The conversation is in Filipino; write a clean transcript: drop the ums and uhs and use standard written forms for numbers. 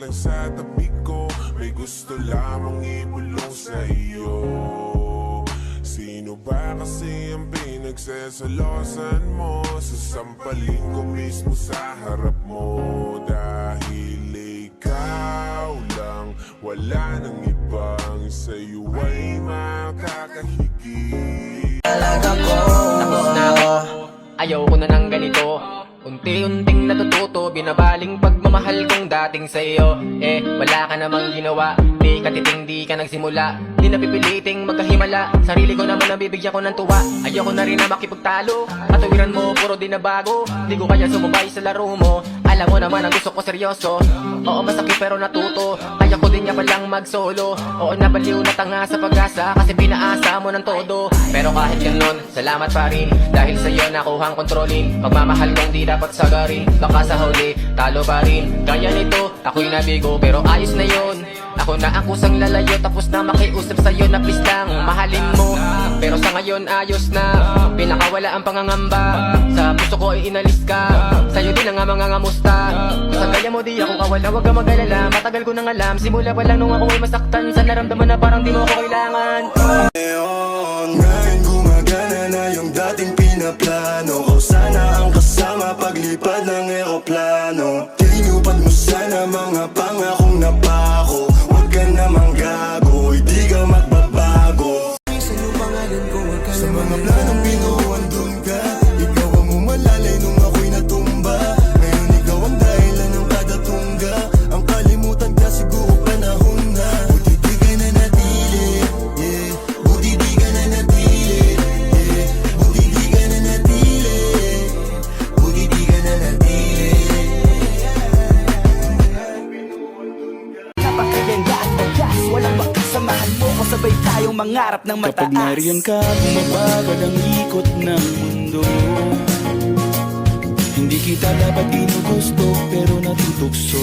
lang sa tabi ko, may gusto lamang ibulong sa iyo. Sino ba kasi ang pinagsasalosan mo? Sasampalin ko mismo sa harap mo. Dahil ikaw lang, wala nang ibang sa'yo ay makakahigit. Talaga ko, tapos na ako, ayaw ko na ng ganito. Unti-unting natututo, binabaling pagmamahal kong dating sa'yo. Wala ka namang ginawa, di ka titing, di ka nagsimula. Di napipiliting magkahimala, sarili ko naman nabibigyan ko ng tuwa. Ayoko na rin na makipagtalo, katuwiran mo puro di na bago. Di ko kaya sumubay sa laro mo, alam mo naman ang gusto ko seryoso. Oo masakit pero natuto, kaya ko din niya palang mag-solo. Oo nabaliw na tanga sa pag-asa, kasi pinaasa mo ng todo. Pero kahit ganun, salamat pa rin, dahil sa'yo nakuhang kontrolin. Pagmamahal kong di dapat sagarin, baka sa huli, talo pa rin. Gaya nito, ako'y nabigo pero ayos na yon. Ako na ang kusang lalayo, tapos na makiusap sa'yo na please lang mahalin mo. Pero sa ngayon ayos na, pinakawala ang pangangamba. Sa puso ko ay inalis ka, sa'yo din ang mga ngamusta. Kung sa gaya mo di ako kawala, wag kang mag-alala. Matagal ko nang alam, simula pa lang nung ako ay masaktan. Sa naramdaman na parang di mo ako kailangan. Ngayon gumagana na yung dating pinaplano ko. Sana ang kasama paglipad ng eroplano. Tinupad mo sana mga pangakong napako. Huwag ka namang gago, hindi ka magbabago. Sa mga planong binuwan dun ka, ikaw ang umalalay nung ako'y natumba. Ngayon ikaw ang dahilan ng kada tungga. Ang kalimutan ka siguro panahon na. Buti di ka na natili, yeah. Buti di ka na natili, yeah. Buti di ka na natili, buti di ka na natili. Napakaganda at wagas, walang makasamahan mo kung sabay tayong mangarap ng mataas. Kapag nariyan ka, bumabagal ang ikot ng mundo. Hindi kita dapat ginugusto pero natutokso.